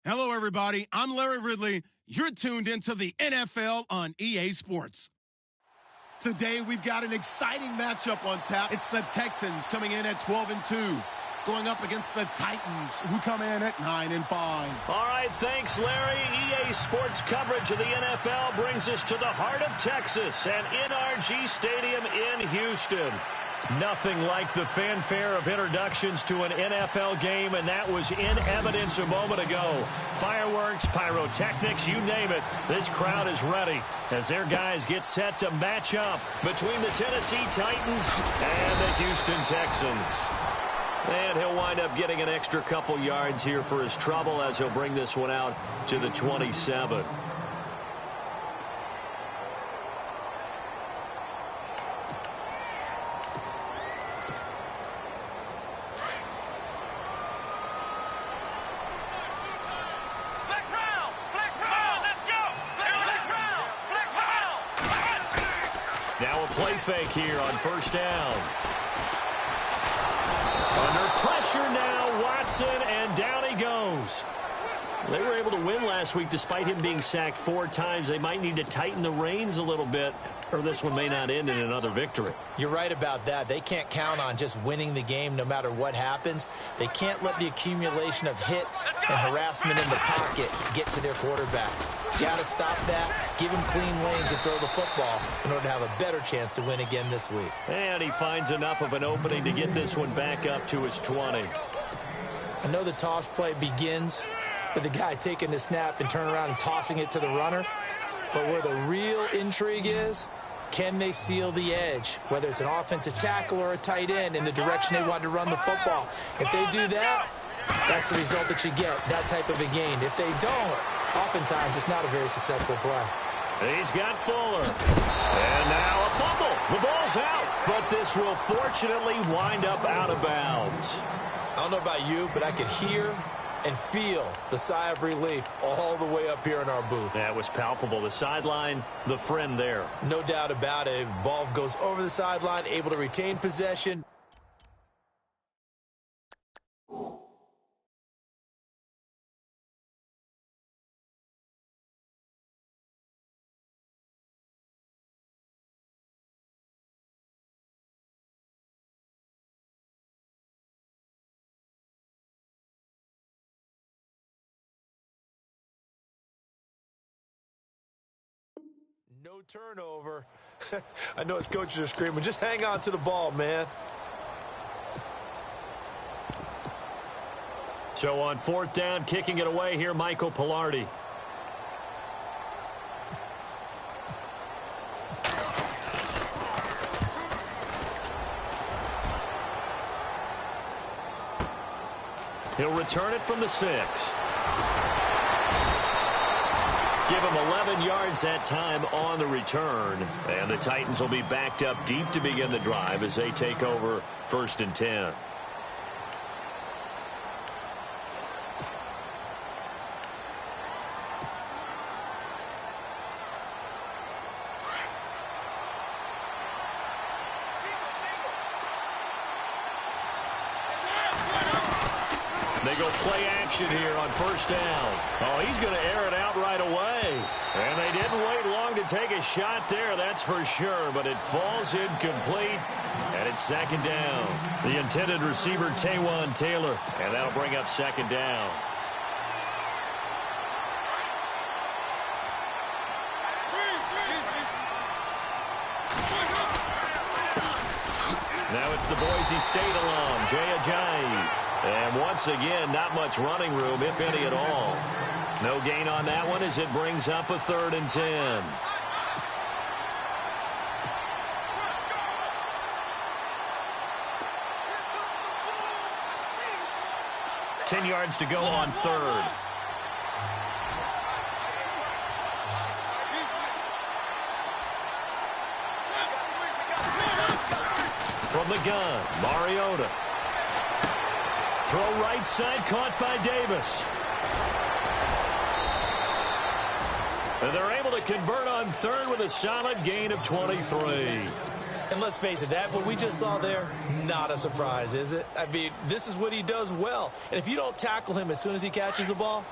Hello, everybody. I'm Larry Ridley. You're tuned into the NFL on EA Sports. Today, we've got an exciting matchup on tap. It's the Texans coming in at 12-2, going up against the Titans, who come in at 9-5. All right, thanks, Larry. EA Sports coverage of the NFL brings us to the heart of Texas and NRG Stadium in Houston. Nothing like the fanfare of introductions to an NFL game, and that was in evidence a moment ago. Fireworks, pyrotechnics, you name it. This crowd is ready as their guys get set to match up between the Tennessee Titans and the Houston Texans. And he'll wind up getting an extra couple yards here for his trouble as he'll bring this one out to the 27. Now a play fake here on first down. Under pressure now, Watson, and down he goes. They were able to win last week despite him being sacked 4 times. They might need to tighten the reins a little bit, or this one may not end in another victory. You're right about that. They can't count on just winning the game no matter what happens. They can't let the accumulation of hits and harassment in the pocket get to their quarterback. Got to stop that, give him clean lanes and throw the football in order to have a better chance to win again this week. And he finds enough of an opening to get this one back up to his 20. I know the toss play begins with the guy taking the snap and turning around and tossing it to the runner. But where the real intrigue is, can they seal the edge, whether it's an offensive tackle or a tight end, in the direction they want to run the football? If they do that, that's the result that you get, that type of a gain. If they don't, oftentimes it's not a very successful play. He's got Fuller. And now a fumble. The ball's out, but this will fortunately wind up out of bounds. I don't know about you, but I could hear and feel the sigh of relief all the way up here in our booth. That was palpable. The sideline, the friend there. No doubt about it. Ball goes over the sideline, able to retain possession. No turnover. I know his coaches are screaming, just hang on to the ball, man. So on 4th down, kicking it away here, Michael Palardy. He'll return it from the 6. Give him 11 yards that time on the return. And the Titans will be backed up deep to begin the drive as they take over 1st and 10. They go play action here on 1st down. Oh, he's going to air it out right away. And they didn't wait long to take a shot there, that's for sure. But it falls incomplete, and it's 2nd down. The intended receiver, Taywan Taylor. And that'll bring up 2nd down. Now it's the Boise State alum, Jay Ajayi. And once again, not much running room, if any at all. No gain on that one as it brings up a 3rd and 10. Ten yards to go on 3rd. From the gun, Mariota. Throw right side, caught by Davis. And they're able to convert on 3rd with a solid gain of 23. And let's face it, that what we just saw there, not a surprise, is it? I mean, this is what he does well. And if you don't tackle him as soon as he catches the ball,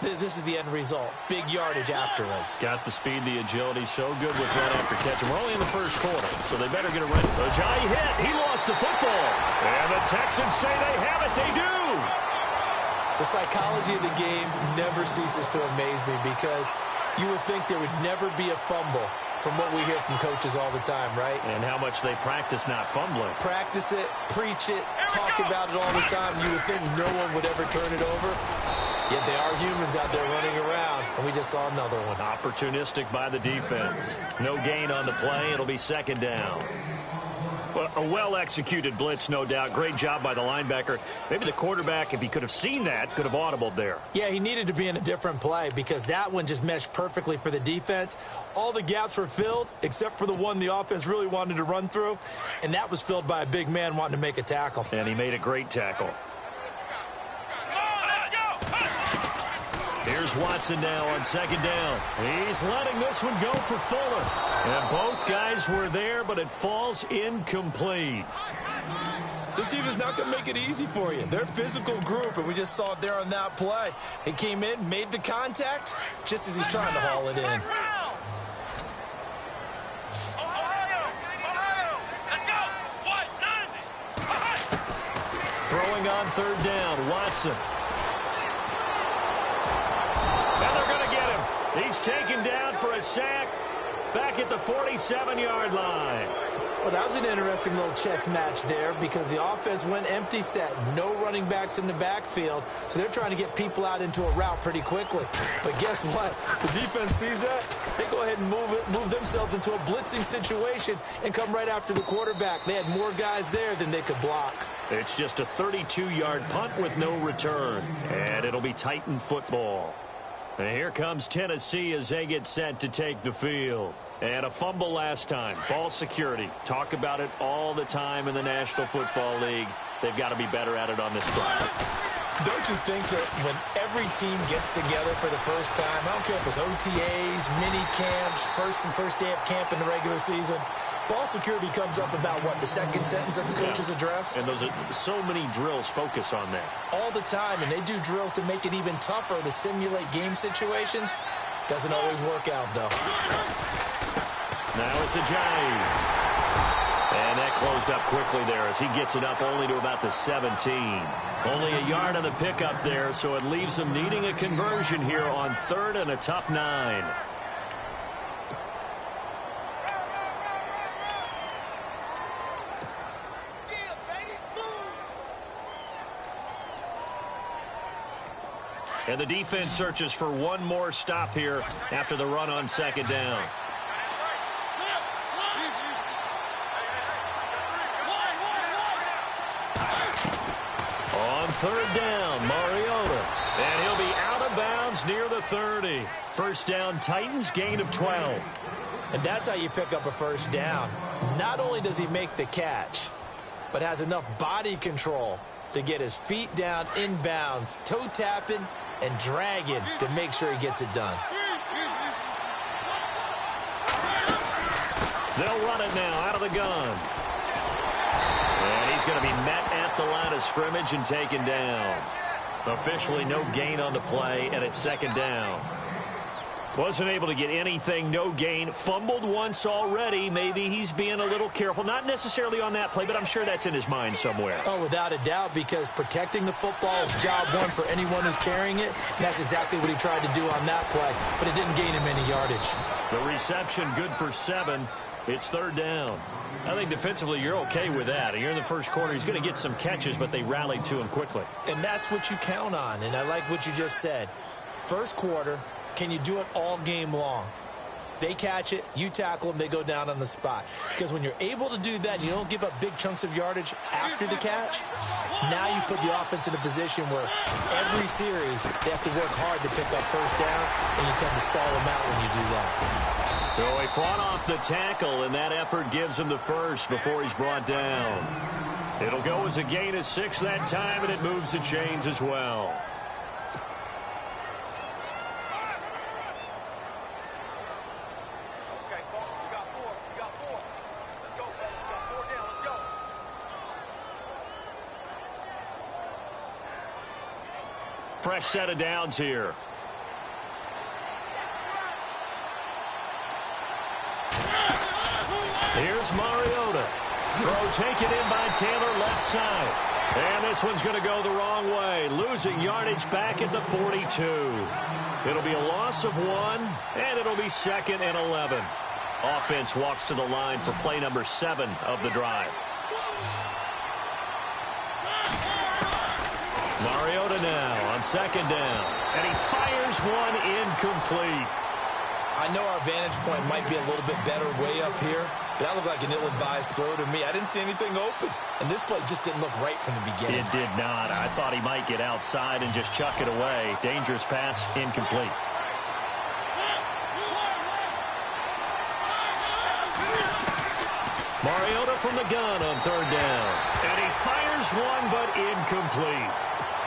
This is the end result. Big yardage afterwards. Got the speed, the agility, so good with run after catch. And we're only in the first quarter, so they better get it ready. Ajayi hit. He lost the football. And the Texans say they have it. They do. The psychology of the game never ceases to amaze me because you would think there would never be a fumble from what we hear from coaches all the time, right? And how much they practice not fumbling. Practice it, preach it, talk about it all the time. You would think no one would ever turn it over. Yet they are humans out there running around, and we just saw another one. Opportunistic by the defense. No gain on the play. It'll be second down. Well, a well-executed blitz, no doubt. Great job by the linebacker. Maybe the quarterback, if he could have seen that, could have audibled there. Yeah, he needed to be in a different play because that one just meshed perfectly for the defense. All the gaps were filled except for the one the offense really wanted to run through, and that was filled by a big man wanting to make a tackle. And he made a great tackle. Here's Watson now on second down. He's letting this one go for Fuller. And both guys were there, but it falls incomplete. This team is not going to make it easy for you. They're a physical group, and we just saw it there on that play. He came in, made the contact, just as he's trying to haul it in. Throwing on third down, Watson. And they're going to get him. He's taken down for a sack back at the 47-yard line. Well, that was an interesting little chess match there because the offense went empty set. No running backs in the backfield, so they're trying to get people out into a route pretty quickly. But guess what? The defense sees that. They go ahead and move themselves into a blitzing situation and come right after the quarterback. They had more guys there than they could block. It's just a 32-yard punt with no return, and it'll be Titan football. And here comes Tennessee as they get set to take the field. And a fumble last time. Ball security. Talk about it all the time in the National Football League. They've got to be better at it on this drive. Don't you think that when every team gets together for the first time, I don't care if it's OTAs, mini camps, first day of camp in the regular season, ball security comes up about, what, the second sentence of the coach's address? And those are so many drills focus on that. All the time, and they do drills to make it even tougher to simulate game situations. Doesn't always work out, though. Now it's Ajayi. And that closed up quickly there as he gets it up only to about the 17. Only a yard on the pickup there, so it leaves him needing a conversion here on third and a tough 9. And the defense searches for one more stop here after the run on second down. On third down, Mariota. And he'll be out of bounds near the 30. First down, Titans, gain of 12. And that's how you pick up a first down. Not only does he make the catch, but has enough body control to get his feet down inbounds, toe tapping and dragging to make sure he gets it done. They'll run it now out of the gun. And he's going to be met at the line of scrimmage and taken down. Officially no gain on the play, and it's second down. Wasn't able to get anything, no gain. Fumbled once already. Maybe he's being a little careful. Not necessarily on that play, but I'm sure that's in his mind somewhere. Oh, without a doubt, because protecting the football is job one for anyone who's carrying it. And that's exactly what he tried to do on that play, but it didn't gain him any yardage. The reception good for 7. It's third down. I think defensively you're okay with that. You're in the first quarter. He's going to get some catches, but they rallied to him quickly. And that's what you count on, and I like what you just said. First quarter, can you do it all game long? They catch it, you tackle them, they go down on the spot. Because when you're able to do that, you don't give up big chunks of yardage after the catch. Now you put the offense in a position where every series they have to work hard to pick up first downs, and you tend to stall them out when you do that. So he fought off the tackle, and that effort gives him the first before he's brought down. It'll go as a gain of 6 that time, and it moves the chains as well. fresh set of downs here. Here's Mariota. Throw taken in by Taylor left side. And this one's going to go the wrong way. Losing yardage back at the 42. It'll be a loss of 1, and it'll be 2nd and 11. Offense walks to the line for play number 7 of the drive. Mariota now on 2nd down. And he fires one incomplete. I know our vantage point might be a little bit better way up here, but that looked like an ill-advised throw to me. I didn't see anything open, and this play just didn't look right from the beginning. It did not. I thought he might get outside and just chuck it away. Dangerous pass, incomplete. Mariota from the gun on 3rd down. And he fires one, but incomplete.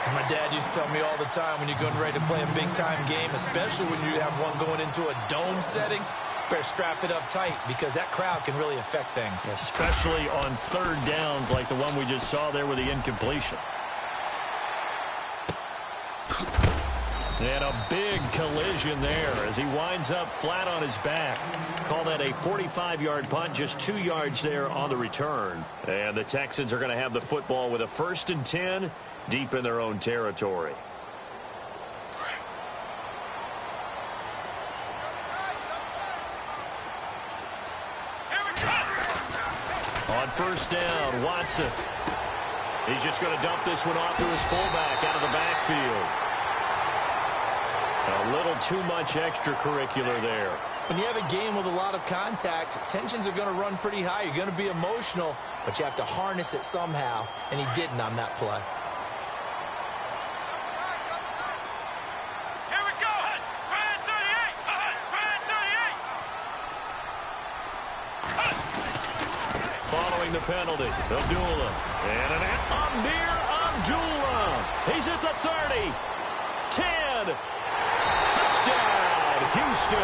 As my dad used to tell me all the time, when you're getting ready to play a big-time game, especially when you have one going into a dome setting, better strap it up tight because that crowd can really affect things. Especially on 3rd downs like the one we just saw there with the incompletion. And a big collision there as he winds up flat on his back. Call that a 45-yard punt, just 2 yards there on the return. And the Texans are going to have the football with a 1st and 10 deep in their own territory. On 1st down, Watson. He's just going to dump this one off to his fullback out of the backfield. A little too much extracurricular there. When you have a game with a lot of contact, tensions are going to run pretty high. You're going to be emotional, but you have to harness it somehow, and he didn't on that play. Here we go. Brand 38. Following the penalty, Abdullah. And an Amir Abdullah. He's at the 30. 10. Touchdown, Houston.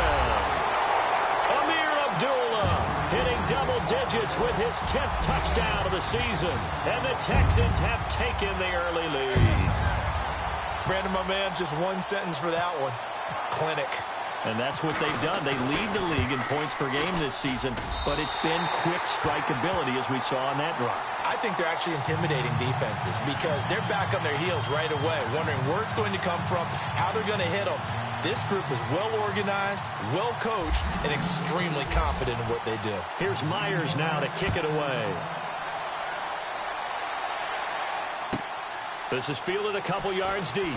Amir Abdullah hitting double digits with his 10th touchdown of the season. And the Texans have taken the early lead. Brandon, my man, just one sentence for that one. Clinic. And that's what they've done. They lead the league in points per game this season, but it's been quick strike ability as we saw on that drive. I think they're actually intimidating defenses because they're back on their heels right away, wondering where it's going to come from, how they're going to hit them. This group is well-organized, well-coached, and extremely confident in what they do. Here's Myers now to kick it away. This is fielded a couple yards deep.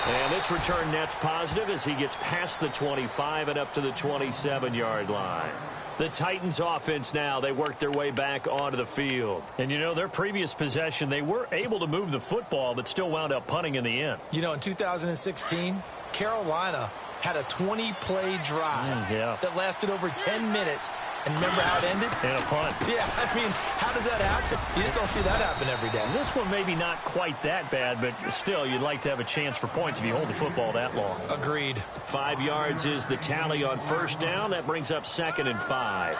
And this return net's positive as he gets past the 25 and up to the 27-yard line. The Titans offense now, they work their way back onto the field. And, you know, their previous possession, they were able to move the football but still wound up punting in the end. You know, in 2016, Carolina had a 20-play drive that lasted over 10 minutes. And remember how it ended? In a punt. Yeah, I mean, how does that happen? You just don't see that happen every day. And this one maybe not quite that bad, but still, you'd like to have a chance for points if you hold the football that long. Agreed. 5 yards is the tally on 1st down. That brings up 2nd and 5.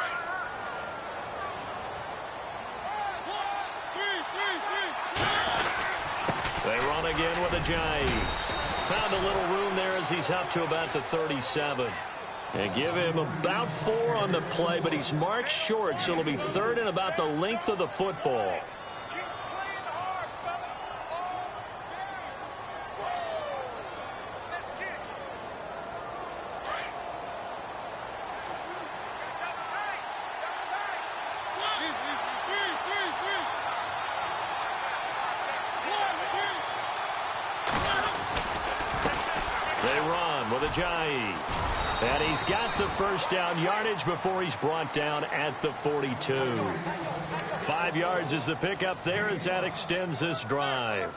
They run again with Ajayi. Found a little room there as he's up to about the 37. And give him about 4 on the play, but he's marked short, so it'll be 3rd and about the length of the football. They run with Ajayi. And he's got the 1st down yardage before he's brought down at the 42. 5 yards is the pickup there as that extends this drive.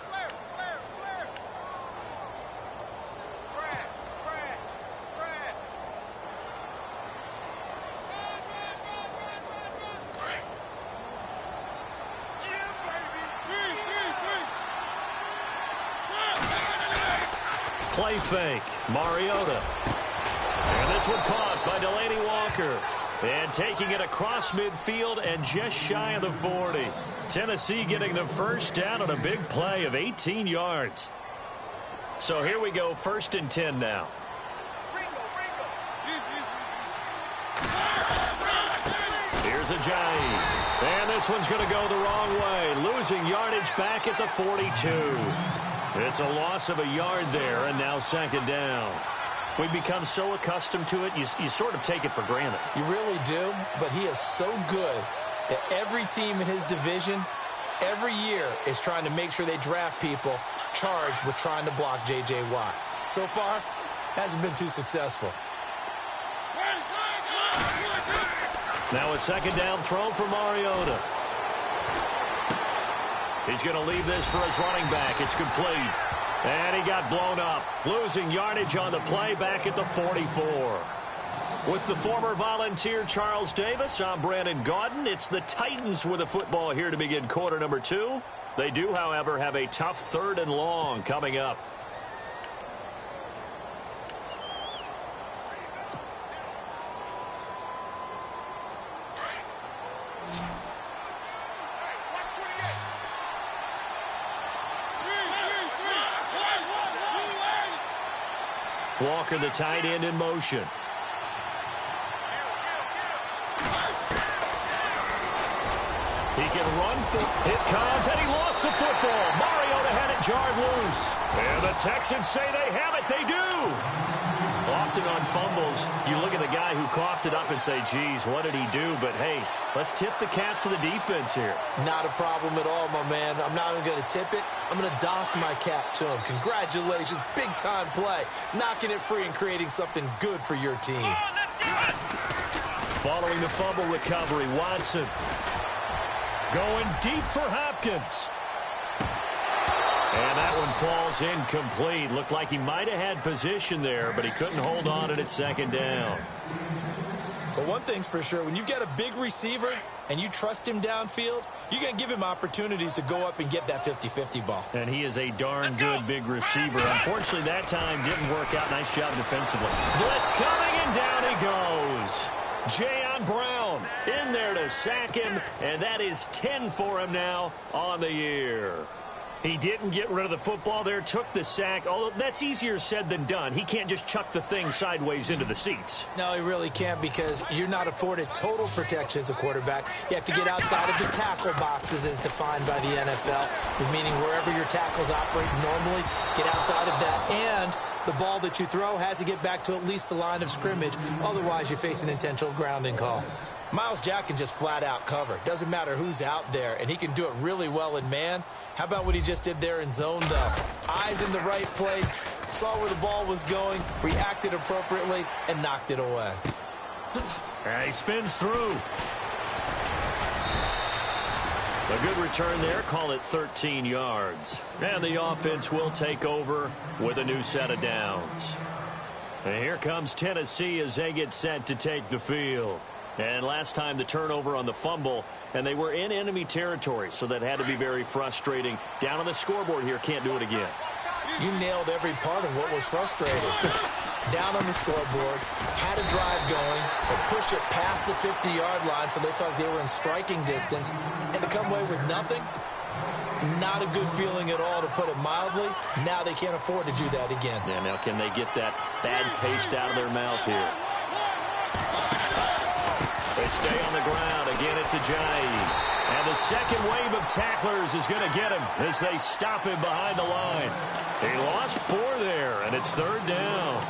Play fake, Mariota. And this one caught by Delaney Walker. And taking it across midfield and just shy of the 40. Tennessee getting the first down on a big play of 18 yards. So here we go, 1st and 10 now. Here's Ajayi. And this one's going to go the wrong way. Losing yardage back at the 42. It's a loss of a yard there, and now 2nd down. We've become so accustomed to it, you sort of take it for granted. You really do, but he is so good that every team in his division, every year, is trying to make sure they draft people charged with trying to block J.J. Watt. So far, hasn't been too successful. Now a 2nd down throw for Mariota. He's going to leave this for his running back. It's complete. And he got blown up. Losing yardage on the play back at the 44. With the former Volunteer Charles Davis, I'm Brandon Gaudin. It's the Titans with the football here to begin quarter number 2. They do, however, have a tough 3rd and long coming up. Walker, the tight end, in motion. He can run through. It comes, and he lost the football. Mariota had it jarred loose. And the Texans say they have it. They do. Often on fumbles, you look at the guy who coughed it up and say, geez, what did he do? But, hey, let's tip the cap to the defense here. Not a problem at all, my man. I'm not even going to tip it. I'm going to doff my cap to him. Congratulations. Big-time play. Knocking it free and creating something good for your team. Following the fumble recovery, Watson going deep for Hopkins. And that one falls incomplete. Looked like he might have had position there, but he couldn't hold on at 2nd down. But one thing's for sure, when you get a big receiver and you trust him downfield, you're going to give him opportunities to go up and get that 50-50 ball. And he is a darn good big receiver. Unfortunately, that time didn't work out. Nice job defensively. Blitz coming, and down he goes. Jayon Brown in there to sack him, and that is 10 for him now on the year. He didn't get rid of the football there, took the sack, although that's easier said than done. He can't just chuck the thing sideways into the seats. No, he really can't, because you're not afforded total protection as a quarterback. You have to get outside of the tackle boxes as defined by the NFL, meaning wherever your tackles operate normally, get outside of that. And the ball that you throw has to get back to at least the line of scrimmage. Otherwise, you face an intentional grounding call. Myles Jack can just flat out cover. Doesn't matter who's out there, and he can do it really well in man. How about what he just did there in zone, though? Eyes in the right place, saw where the ball was going, reacted appropriately, and knocked it away. He spins through. A good return there, call it 13 yards. And the offense will take over with a new set of downs. And here comes Tennessee as they get set to take the field. And last time the turnover on the fumble, and they were in enemy territory, so that had to be very frustrating. Down on the scoreboard here, can't do it again. You nailed every part of what was frustrating. Down on the scoreboard, had a drive going, but pushed it past the 50-yard line, so they thought they were in striking distance, and to come away with nothing, not a good feeling at all, to put it mildly. Now they can't afford to do that again. Yeah, now can they get that bad taste out of their mouth here? They stay on the ground. Again, it's Ajayi. And the second wave of tacklers is going to get him as they stop him behind the line. He lost 4 there, and it's 3rd down.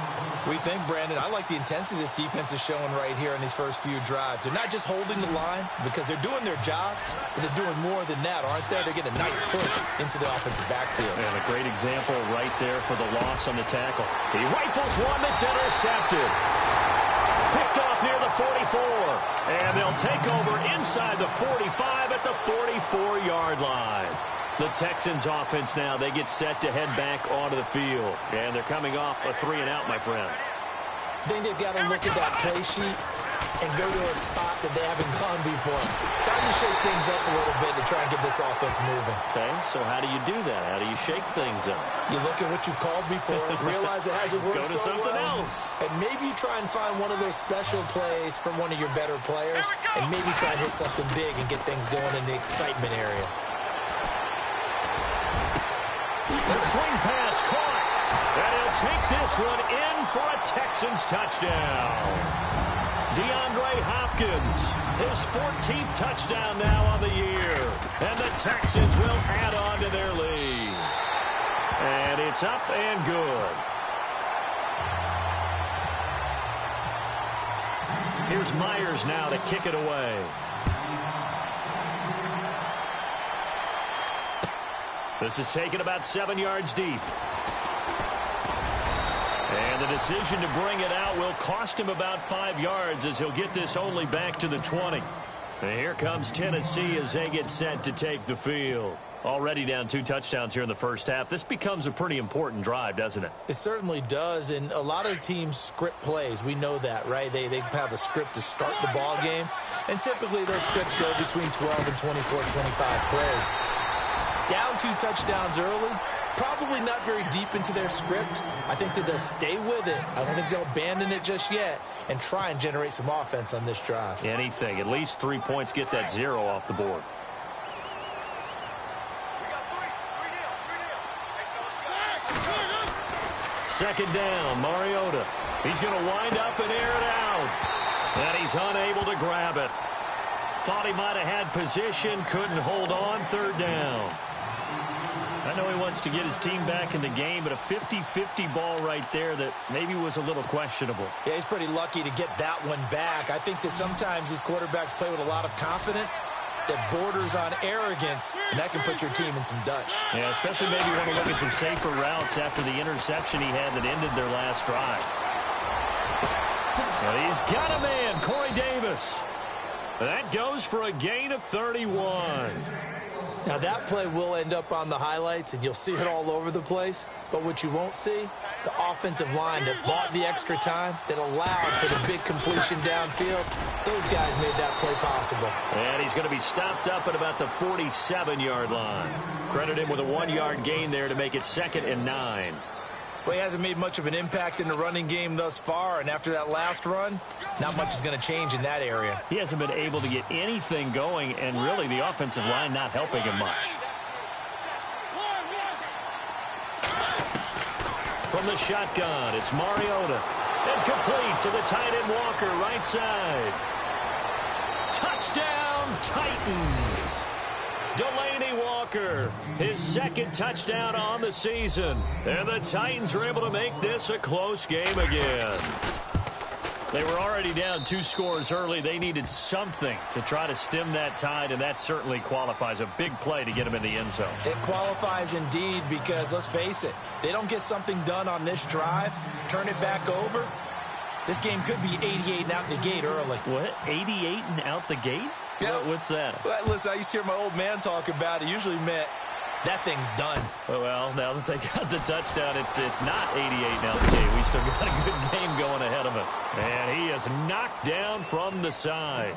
We think, Brandon, I like the intensity this defense is showing right here in these first few drives. They're not just holding the line because they're doing their job, but they're doing more than that, aren't they? They're getting a nice push into the offensive backfield. And a great example right there for the loss on the tackle. He rifles one that's intercepted. Picked off near the 44. And they'll take over inside the 45 at the 44-yard line. The Texans offense now, they get set to head back onto the field. And they're coming off a 3-and-out, my friend. I think they've got to look at that play sheet and go to a spot that they haven't gone before. Time to shake things up a little bit to try and get this offense moving. Okay, so how do you do that? How do you shake things up? You look at what you've called before, realize it hasn't worked Go to something else. and maybe you try and find one of those special plays from one of your better players, and maybe try and hit something big and get things going in the excitement area. The swing pass caught. And he'll take this one in for a Texans touchdown. DeAndre Hopkins, his 14th touchdown now on the year. And the Texans will add on to their lead. And it's up and good. Here's Myers now to kick it away. This is taken about 7 yards deep. And the decision to bring it out will cost him about 5 yards as he'll get this only back to the 20. And here comes Tennessee as they get set to take the field. Already down 2 touchdowns here in the first half. This becomes a pretty important drive, doesn't it? It certainly does, and a lot of teams script plays. We know that, right? They have a script to start the ball game, and typically those scripts go between 12 and 24, 25 plays. Down 2 touchdowns early, probably not very deep into their script. I think that they'll stay with it. I don't think they'll abandon it just yet and try and generate some offense on this drive. Anything. At least 3 points, get that 0 off the board. Second down, Mariota. He's going to wind up and air it out. And he's unable to grab it. Thought he might have had position, couldn't hold on. Third down. I know he wants to get his team back in the game, but a 50-50 ball right there that maybe was a little questionable. Yeah, he's pretty lucky to get that one back. I think that sometimes these quarterbacks play with a lot of confidence that borders on arrogance, and that can put your team in some Dutch. Yeah, especially maybe you want to look at some safer routes after the interception he had that ended their last drive. Well, he's got a man, Corey Davis. That goes for a gain of 31. Now, that play will end up on the highlights, and you'll see it all over the place. But what you won't see, the offensive line that bought the extra time, that allowed for the big completion downfield, those guys made that play possible. And he's going to be stopped up at about the 47-yard line. Credit him with a 1-yard gain there to make it 2nd and 9. Well, he hasn't made much of an impact in the running game thus far, and after that last run, not much is going to change in that area. He hasn't been able to get anything going, and really the offensive line not helping him much. From the shotgun, it's Mariota. And complete to the tight end Walker, right side. Touchdown, Titans. Delaney Walker, his 2nd touchdown on the season. And the Titans are able to make this a close game again. They were already down 2 scores early. They needed something to try to stem that tide, and that certainly qualifies. A big play to get them in the end zone. It qualifies indeed because, let's face it, they don't get something done on this drive, turn it back over, this game could be 88 and out the gate early. What? 88 and out the gate? Yeah. What's that? Well, listen, I used to hear my old man talk about it. Usually meant that thing's done. Well, now that they got the touchdown, it's not 88 now the gate. We still got a good game going ahead of us. And he is knocked down from the side.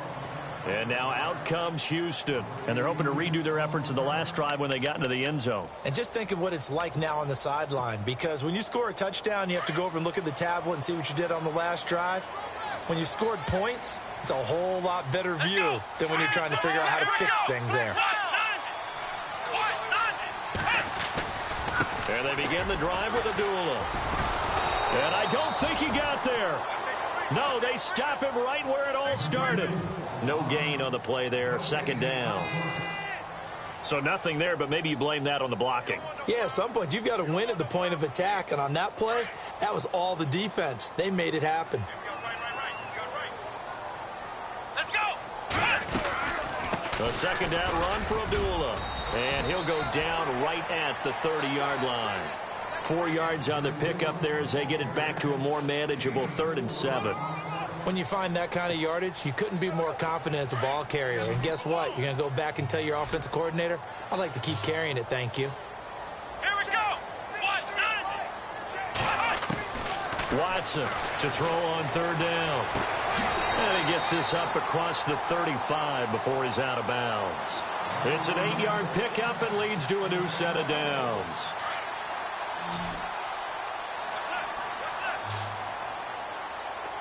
And now out comes Houston. And they're hoping to redo their efforts in the last drive when they got into the end zone. And just think of what it's like now on the sideline. Because when you score a touchdown, you have to go over and look at the tablet and see what you did on the last drive. When you scored points, it's a whole lot better view than when you're trying to figure out how to fix things there. And they begin the drive with Abdullah. And I don't think he got there. No, they stop him right where it all started. No gain on the play there, 2nd down. So nothing there, but maybe you blame that on the blocking. Yeah, at some point, you've got to win at the point of attack. And on that play, that was all the defense. They made it happen. Let's go! A 2nd down run for Abdullah. And he'll go down right at the 30-yard line. 4 yards on the pickup there as they get it back to a more manageable 3rd and 7. When you find that kind of yardage, you couldn't be more confident as a ball carrier. And guess what? You're going to go back and tell your offensive coordinator, I'd like to keep carrying it, thank you. Here we go! Watson to throw on 3rd down. And he gets picks this up across the 35 before he's out of bounds. It's an 8-yard pickup and leads to a new set of downs.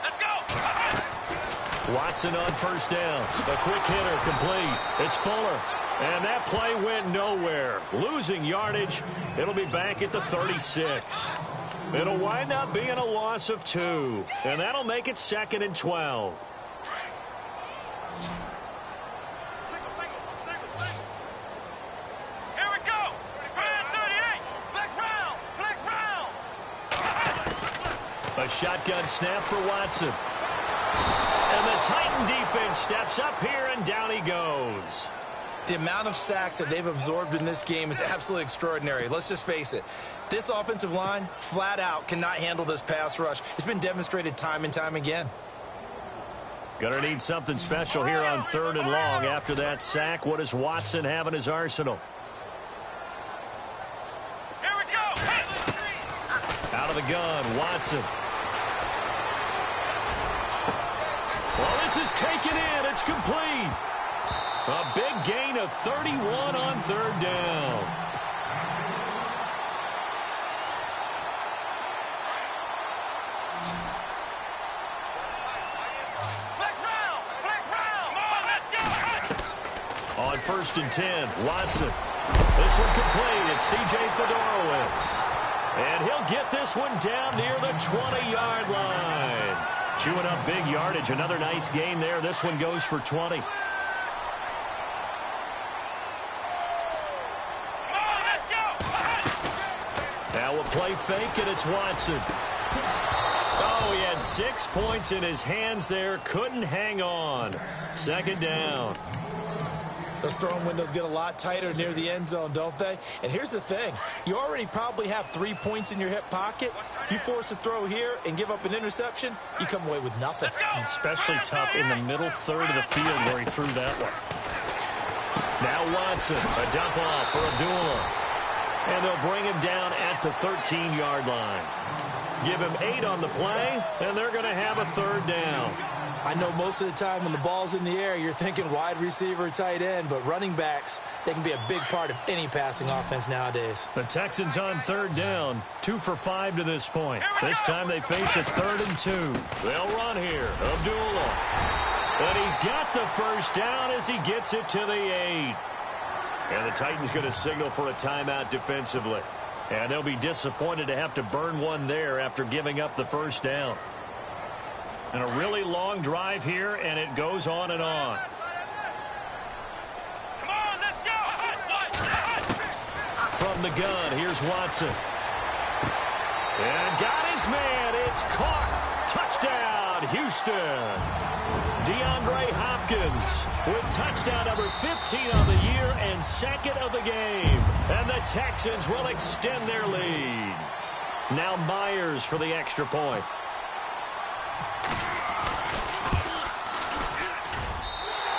Let's go. Watson on first down. A quick hitter complete. It's Fuller. And that play went nowhere. Losing yardage. It'll be back at the 36. It'll wind up being a loss of 2. And that'll make it 2nd and 12. Here we go. Brand 38. Flex round. Flex round. A shotgun snap for Watson. And the Titan defense steps up here, and down he goes. The amount of sacks that they've absorbed in this game is absolutely extraordinary. Let's just face it. This offensive line, flat out, cannot handle this pass rush. It's been demonstrated time and time again. Gonna need something special here on 3rd and long after that sack. What does Watson have in his arsenal? Here we go. Out of the gun, Watson. Well, this is taken in. It's complete. A big gain of 31 on 3rd down. Flex round. Flex round. Come on, let's go. On 1st and 10, Watson. This one complete. It's C.J. Fedorowicz. And he'll get this one down near the 20-yard line. Chewing up big yardage. Another nice gain there. This one goes for 20. Now we'll play fake, and it's Watson. Oh, he had 6 points in his hands there. Couldn't hang on. 2nd down. Those throwing windows get a lot tighter near the end zone, don't they? And here's the thing. You already probably have 3 points in your hip pocket. You force a throw here and give up an interception, you come away with nothing. Especially tough in the middle third of the field where he threw that one. Now Watson, a dump off for Abdullah. And they'll bring him down at the 13-yard line. Give him 8 on the play, and they're going to have a 3rd down. I know most of the time when the ball's in the air, you're thinking wide receiver, tight end, but running backs, they can be a big part of any passing offense nowadays. The Texans on 3rd down, 2 for 5 to this point. This time they face a 3rd and 2. They'll run here. Abdullah. And he's got the first down as he gets it to the 8. And the Titans going to signal for a timeout defensively. And they'll be disappointed to have to burn one there after giving up the first down. And a really long drive here, and it goes on and on. Come on, let's go. From the gun, here's Watson. And got his man. It's caught. Touchdown, Houston. DeAndre Hopkins with touchdown number 15 on the year and 2nd of the game. And the Texans will extend their lead. Now Myers for the extra point.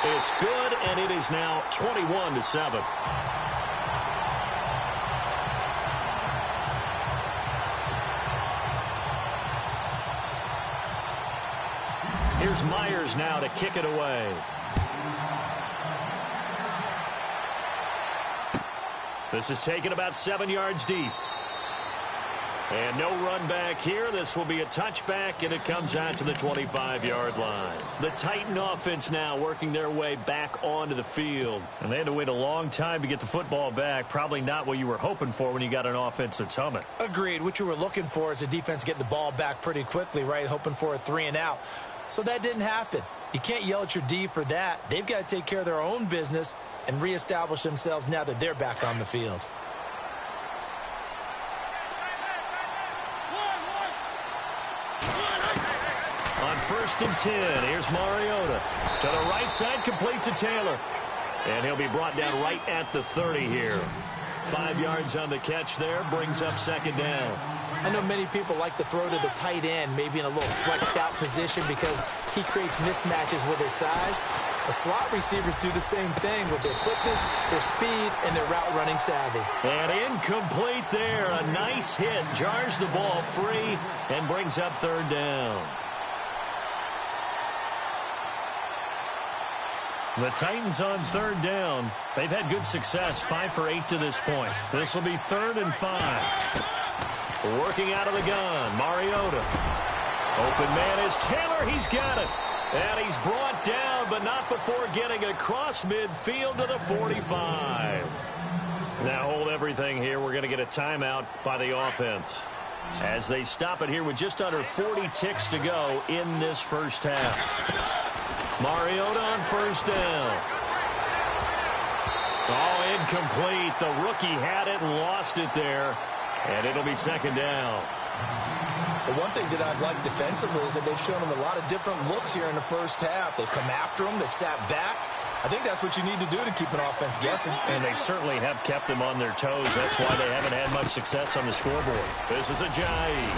It's good, and it is now 21-7. Here's Myers now to kick it away. This is taken about 7 yards deep. And no run back here. This will be a touchback, and it comes out to the 25-yard line. The Titan offense now working their way back onto the field. And they had to wait a long time to get the football back. Probably not what you were hoping for when you got an offense that's humming. Agreed. What you were looking for is the defense getting the ball back pretty quickly, right? Hoping for a 3 and out. So that didn't happen. You can't yell at your D for that. They've got to take care of their own business and reestablish themselves now that they're back on the field. On 1st and 10, here's Mariota. To the right side, complete to Taylor. And he'll be brought down right at the 30 here. 5 yards on the catch there, brings up 2nd down. I know many people like to throw to the tight end, maybe in a little flexed out position because he creates mismatches with his size. The slot receivers do the same thing with their quickness, their speed, and their route running savvy. And incomplete there. A nice hit. Jars the ball free and brings up 3rd down. The Titans on third down. They've had good success, 5 for 8 to this point. This will be 3rd and 5. Working out of the gun, Mariota. Open man is Taylor. He's got it. And he's brought down, but not before getting across midfield to the 45. Now hold everything here. We're going to get a timeout by the offense, as they stop it here with just under 40 ticks to go in this first half. Mariota on first down. Oh, incomplete. The rookie had it and lost it there. And it'll be 2nd down. The one thing that I've liked defensively is that they've shown him a lot of different looks here in the first half. They've come after him. They've sat back. I think that's what you need to do to keep an offense guessing. And they certainly have kept them on their toes. That's why they haven't had much success on the scoreboard. This is Ajayi.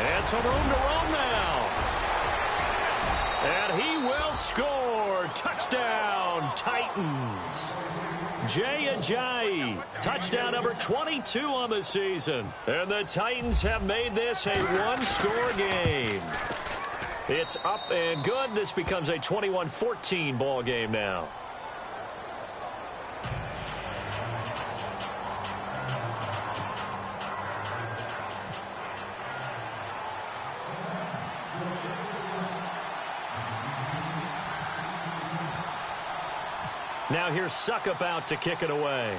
And some room to roam now. And he will score. Touchdown, Titans. Jay Ajayi, touchdown number 22 on the season. And the Titans have made this a one-score game. It's up and good. This becomes a 21-14 ball game now. Now here's Succop out to kick it away.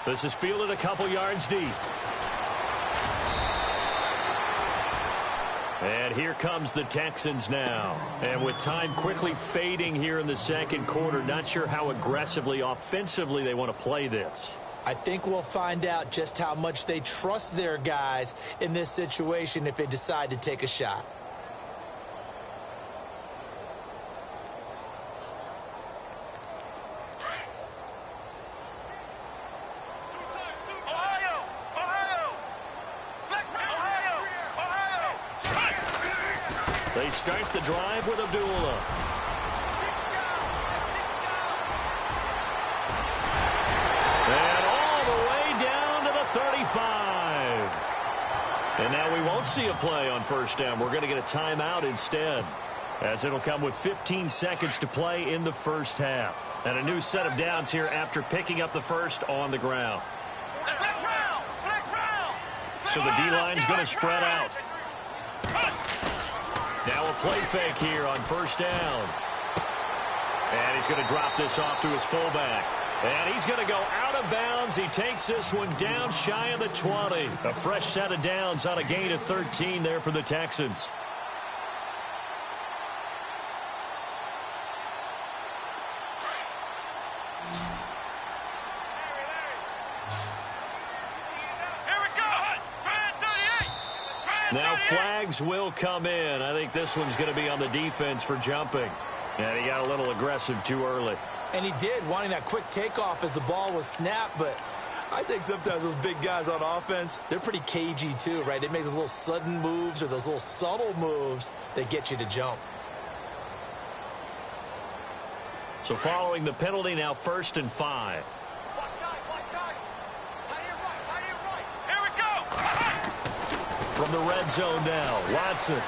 This is fielded a couple yards deep. And here comes the Texans now. And with time quickly fading here in the second quarter, not sure how aggressively, offensively they want to play this. I think we'll find out just how much they trust their guys in this situation if they decide to take a shot. They start the drive with Abdullah. And all the way down to the 35. And now we won't see a play on first down. We're going to get a timeout instead, as it'll come with 15 seconds to play in the first half. And a new set of downs here after picking up the first on the ground. So the D-line's going to spread out. Now a play fake here on first down. And he's going to drop this off to his fullback. And he's going to go out of bounds. He takes this one down shy of the 20. A fresh set of downs on a gain of 13 there for the Texans. Now flags will come in. I think this one's going to be on the defense for jumping. And he got a little aggressive too early. And he did, wanting that quick takeoff as the ball was snapped. But I think sometimes those big guys on offense, they're pretty cagey too, right? They make those little sudden moves or those little subtle moves that get you to jump. So following the penalty, now 1st and 5. From the red zone now, Watson. And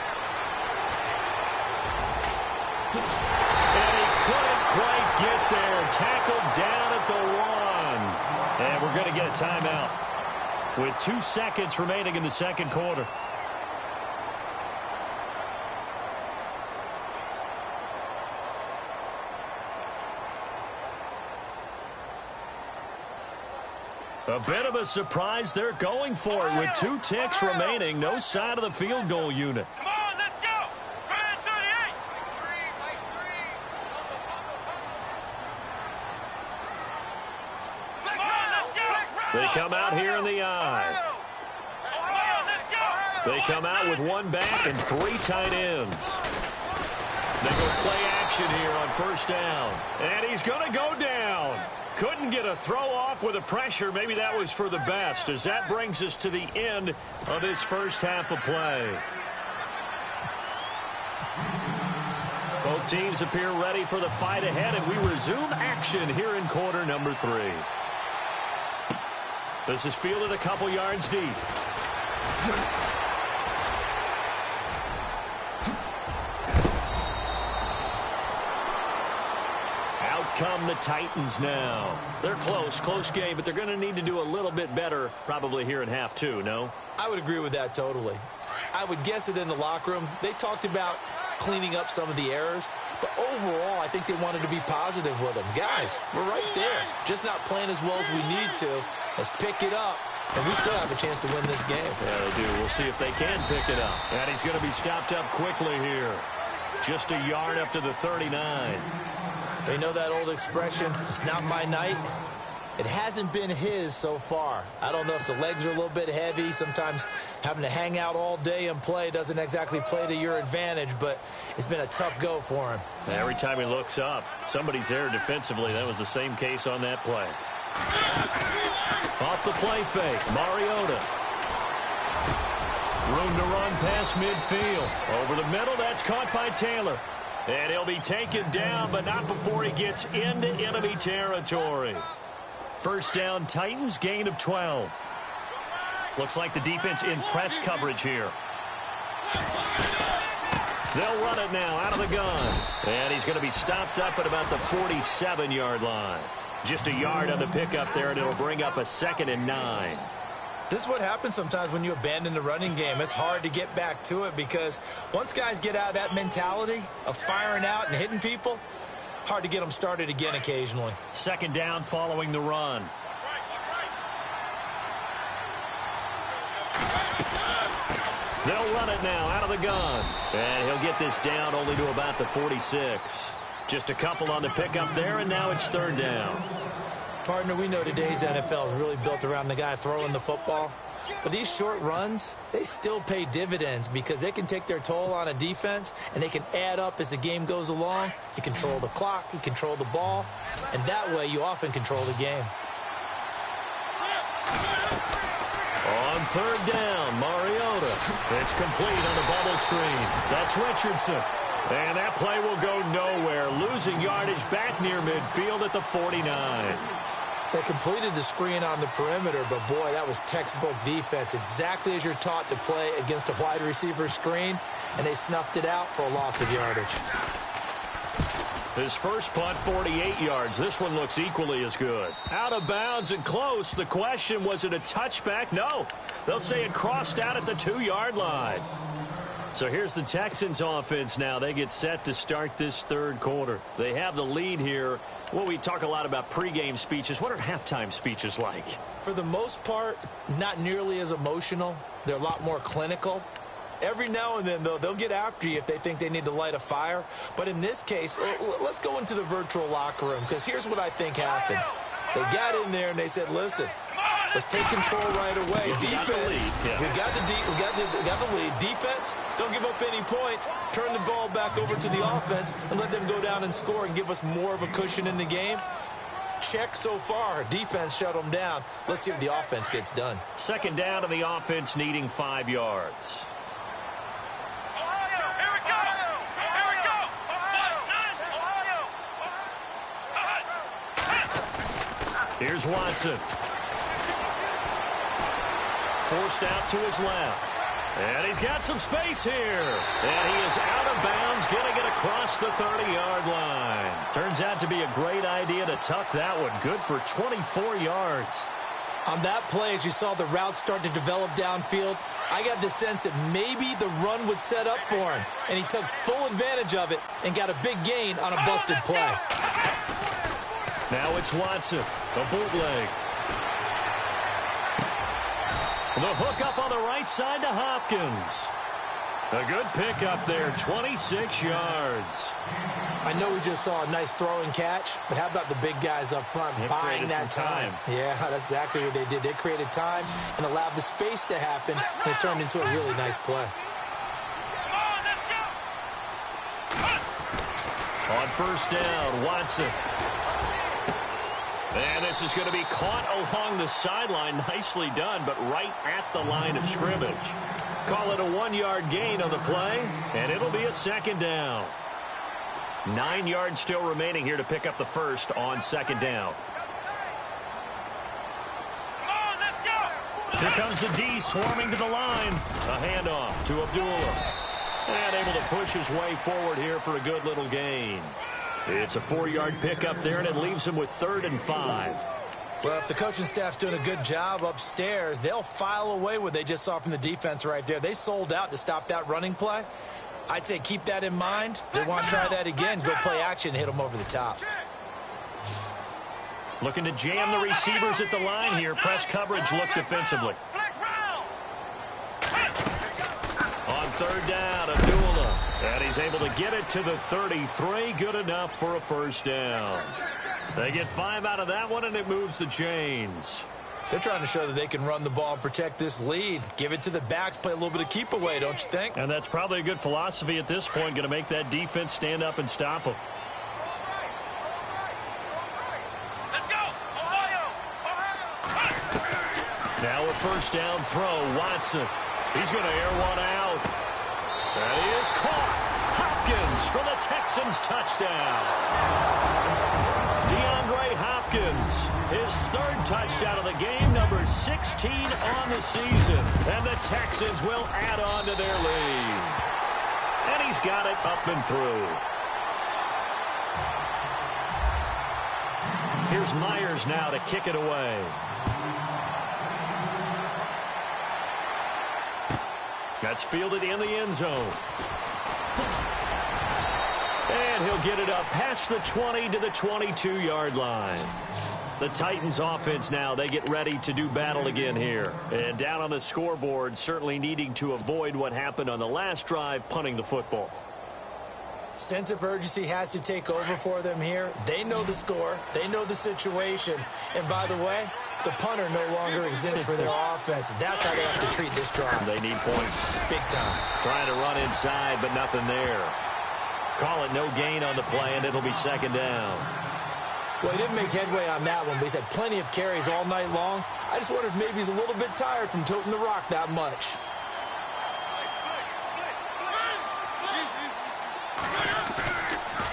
he couldn't quite get there. Tackled down at the 1. And we're going to get a timeout with 2 seconds remaining in the second quarter. A bit of a surprise. They're going for it with 2 ticks remaining. No sign of the field goal unit. Come on, let's go. Red 38. They come out here in the eye. They come out with 1 back and 3 tight ends. They go play action here on first down. And he's going to go down. Couldn't get a throw off with the pressure. Maybe that was for the best, as that brings us to the end of this first half of play. Both teams appear ready for the fight ahead, and we resume action here in quarter number 3. This is fielded a couple yards deep. come the Titans now. They're close game, but they're going to need to do a little bit better probably here in half two, no? I would agree with that totally. I would guess it in the locker room. They talked about cleaning up some of the errors, but overall, I think they wanted to be positive with them. Guys, we're right there. Just not playing as well as we need to. Let's pick it up, and we still have a chance to win this game. Yeah, they do. We'll see if they can pick it up. And he's going to be stopped up quickly here. Just a yard up to the 39. They know that old expression, it's not my night. It hasn't been his so far. I don't know if the legs are a little bit heavy. Sometimes having to hang out all day and play doesn't exactly play to your advantage, but it's been a tough go for him. Every time he looks up, somebody's there defensively. That was the same case on that play. Off the play fake, Mariota. Room to run past midfield. Over the middle, that's caught by Taylor. And he'll be taken down, but not before he gets into enemy territory. First down, Titans, gain of 12. Looks like the defense in press coverage here. They'll run it now out of the gun. And he's going to be stopped up at about the 47-yard line. Just a yard on the pickup there, and it'll bring up a 2nd and 9. This is what happens sometimes when you abandon the running game. It's hard to get back to it because once guys get out of that mentality of firing out and hitting people, hard to get them started again occasionally. 2nd down following the run. They'll run it now out of the gun. And he'll get this down only to about the 46. Just a couple on the pickup there, and now it's 3rd down. Partner, we know today's NFL is really built around the guy throwing the football. But these short runs, they still pay dividends because they can take their toll on a defense and they can add up as the game goes along. You control the clock, you control the ball, and that way you often control the game. On 3rd down, Mariota. It's complete on the bubble screen. That's Richardson. And that play will go nowhere, losing yardage back near midfield at the 49. They completed the screen on the perimeter, but boy, that was textbook defense. Exactly as you're taught to play against a wide receiver screen, and they snuffed it out for a loss of yardage. His first punt, 48 yards. This one looks equally as good. Out of bounds and close. The question, was it a touchback? No. They'll say it crossed out at the 2-yard line. So here's the Texans offense now. They get set to start this 3rd quarter. They have the lead here. Well, we talk a lot about pregame speeches. What are halftime speeches like? For the most part, not nearly as emotional. They're a lot more clinical. Every now and then, though, they'll get after you if they think they need to light a fire. But in this case, let's go into the virtual locker room, because here's what I think happened. They got in there and they said, listen, let's take control right away. Defense, we got the lead. Defense, don't give up any points. Turn the ball back over to the offense and let them go down and score and give us more of a cushion in the game. Check so far. Defense shut them down. Let's see if the offense gets done. 2nd down and the offense needing 5 yards. Here's Watson. Forced out to his left. And he's got some space here. And he is out of bounds, getting it across the 30-yard line. Turns out to be a great idea to tuck that one. Good for 24 yards. On that play, as you saw the route start to develop downfield, I got the sense that maybe the run would set up for him. And he took full advantage of it and got a big gain on a busted play. Now it's Watson, a bootleg. The hook up on the right side to Hopkins. A good pick up there, 26 yards. I know we just saw a nice throw and catch, but how about the big guys up front buying that time? Yeah, that's exactly what they did. They created time and allowed the space to happen, and it turned into a really nice play. On 1st down, Watson. And this is going to be caught along the sideline. Nicely done, but right at the line of scrimmage. Call it a 1-yard gain on the play, and it'll be a 2nd down. 9 yards still remaining here to pick up the first on 2nd down. Here comes the D swarming to the line. A handoff to Abdullah. And able to push his way forward here for a good little gain. It's a 4-yard pickup there, and it leaves him with 3rd and 5. Well, if the coaching staff's doing a good job upstairs, they'll file away what they just saw from the defense right there. They sold out to stop that running play. I'd say keep that in mind. They want to try that again. Go play action, hit them over the top. Looking to jam the receivers at the line here. Press coverage, look defensively. On 3rd down, Abdullah. And he's able to get it to the 33. Good enough for a 1st down. They get 5 out of that one, and it moves the chains. They're trying to show that they can run the ball and protect this lead. Give it to the backs, play a little bit of keep away, don't you think? And that's probably a good philosophy at this point, going to make that defense stand up and stop them. Let's go! Ohio! Now a 1st down throw, Watson. He's going to air one out. And he is caught. Hopkins for the Texans touchdown. DeAndre Hopkins, his 3rd touchdown of the game, number 16 on the season. And the Texans will add on to their lead. And he's got it up and through. Here's Myers now to kick it away. That's fielded in the end zone. And he'll get it up past the 20 to the 22-yard line. The Titans offense now, they get ready to do battle again here. And down on the scoreboard, certainly needing to avoid what happened on the last drive, punting the football. Sense of urgency has to take over for them here. They know the score. They know the situation. And by the way, the punter no longer exists for their offense. That's how they have to treat this drive. They need points. Big time. Trying to run inside, but nothing there. Call it no gain on the play, and it'll be 2nd down. Well, he didn't make headway on that one, but he's had plenty of carries all night long. I just wonder if maybe he's a little bit tired from toting the rock that much.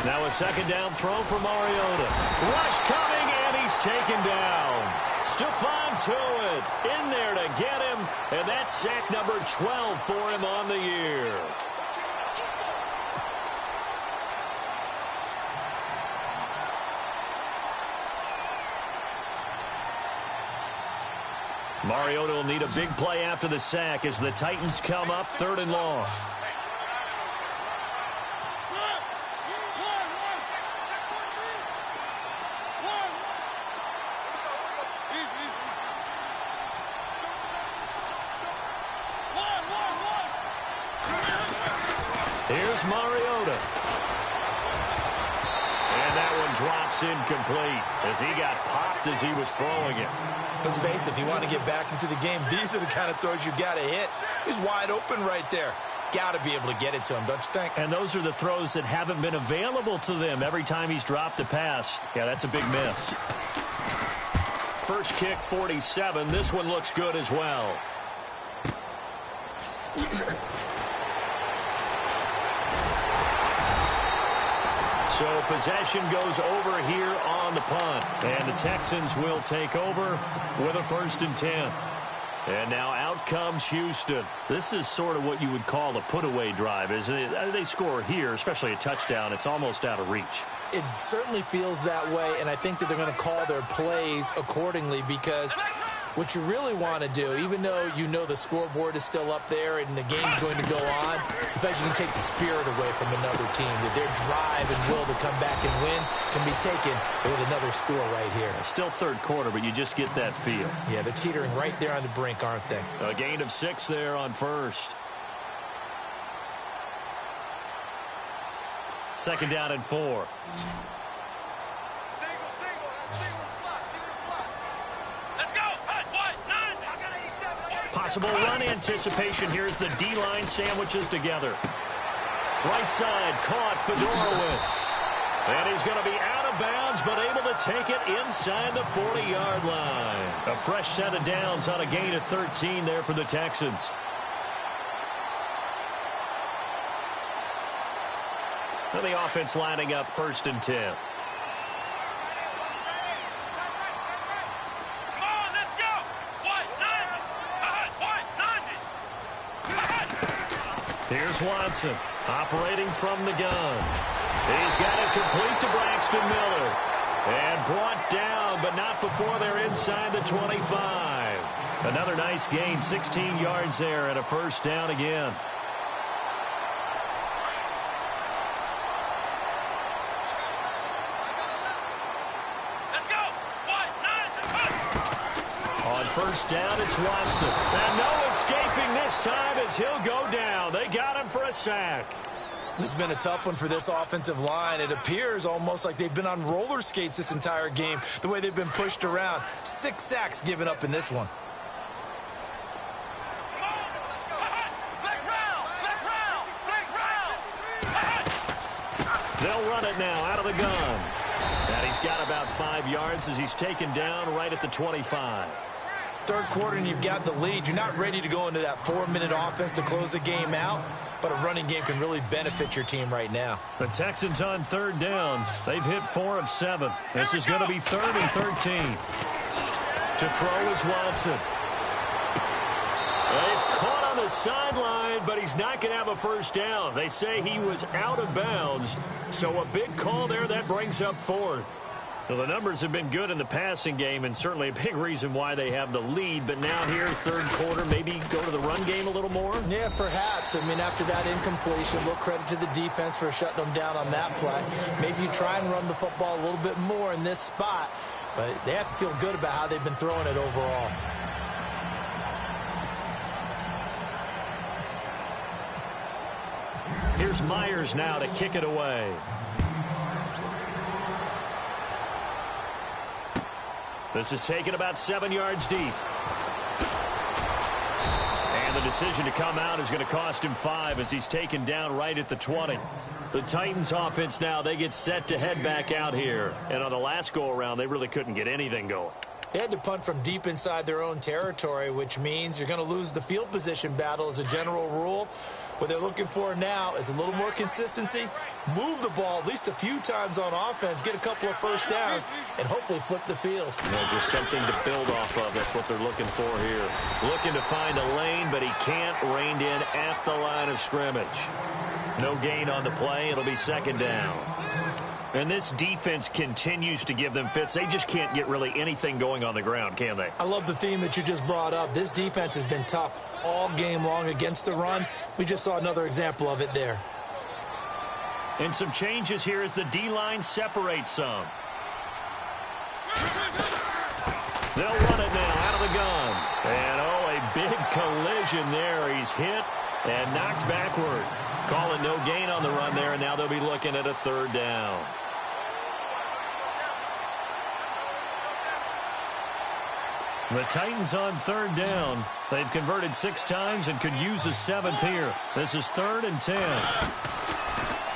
Now a 2nd down throw for Mariota. Rush coming, and he's taken down. Stephon Tuitt in there to get him, and that's sack number 12 for him on the year. Mariota will need a big play after the sack as the Titans come up 3rd and long. Here's Mariota. And that one drops incomplete as he got popped as he was throwing it. Let's face it, if you want to get back into the game, these are the kind of throws you got to hit. He's wide open right there. Got to be able to get it to him, don't you think? And those are the throws that haven't been available to them every time he's dropped a pass. Yeah, that's a big miss. First kick, 47. This one looks good as well. So possession goes over here on the punt. And the Texans will take over with a 1st and 10. And now out comes Houston. This is sort of what you would call a put-away drive, isn't it? They score here, especially a touchdown. It's almost out of reach. It certainly feels that way, and I think that they're going to call their plays accordingly because what you really want to do, even though you know the scoreboard is still up there and the game's going to go on, the fact you can take the spirit away from another team, that their drive and will to come back and win can be taken with another score right here. Still 3rd quarter, but you just get that feel. Yeah, they're teetering right there on the brink, aren't they? A gain of 6 there on 1st. 2nd down and 4. Possible run anticipation. Here's the D-line sandwiches together. Right side caught Fedorowicz. And he's going to be out of bounds, but able to take it inside the 40-yard line. A fresh set of downs on a gain of 13 there for the Texans. And the offense lining up 1st and 10. Here's Watson operating from the gun. He's got it complete to Braxton Miller. And brought down, but not before they're inside the 25. Another nice gain, 16 yards there, and a first down again. Let's go. On first down, it's Watson. And no escaping this time as he'll go down. They got him for a sack. This has been a tough one for this offensive line. It appears almost like they've been on roller skates this entire game, the way they've been pushed around. 6 sacks given up in this one. They'll run it now out of the gun. And he's got about 5 yards as he's taken down right at the 25. Third quarter and you've got the lead. You're not ready to go into that 4-minute offense to close the game out, but a running game can really benefit your team right now. The Texans on third down. They've hit 4 of 7. This is going to be 3rd and 13. To throw is Watson. Well, he's caught on the sideline, but he's not going to have a first down. They say he was out of bounds, so a big call there. That brings up 4th. Well, the numbers have been good in the passing game, and certainly a big reason why they have the lead. But now here, third quarter, maybe go to the run game a little more? Yeah, perhaps. I mean, after that incompletion, a little credit to the defense for shutting them down on that play. Maybe you try and run the football a little bit more in this spot, but they have to feel good about how they've been throwing it overall. Here's Myers now to kick it away. This is taken about 7 yards deep. And the decision to come out is going to cost him 5 as he's taken down right at the 20. The Titans offense now, they get set to head back out here. And on the last go-around, they really couldn't get anything going. They had to punt from deep inside their own territory, which means you're going to lose the field position battle as a general rule. What they're looking for now is a little more consistency, move the ball at least a few times on offense, get a couple of first downs, and hopefully flip the field. Well, just something to build off of. That's what they're looking for here. Looking to find a lane, but he can't. Reined in at the line of scrimmage. No gain on the play. It'll be second down. And this defense continues to give them fits. They just can't get really anything going on the ground, can they? I love the theme that you just brought up. This defense has been tough all game long against the run. We just saw another example of it there. And some changes here as the D-line separates some. They'll run it now out of the gun. And, oh, a big collision there. He's hit and knocked backward. Calling no gain on the run there, and now they'll be looking at a third down. The Titans on third down. They've converted 6 times and could use a 7th here. This is 3rd and 10.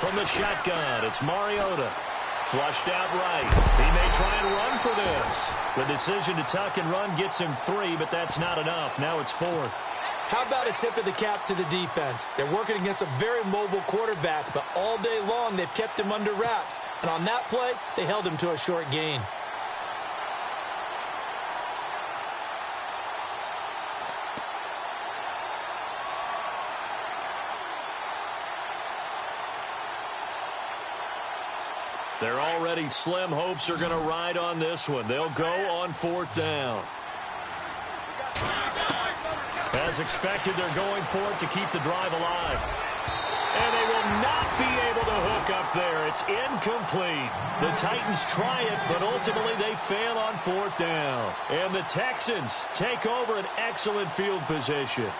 From the shotgun, it's Mariota. Flushed out right. He may try and run for this. The decision to tuck and run gets him 3, but that's not enough. Now it's 4th. How about a tip of the cap to the defense? They're working against a very mobile quarterback, but all day long they've kept him under wraps. And on that play, they held him to a short gain. They're already slim hopes are going to ride on this one. They'll go on 4th down. As expected, they're going for it to keep the drive alive. And they will not be able to hook up there. It's incomplete. The Titans try it, but ultimately they fail on 4th down. And the Texans take over an excellent field position.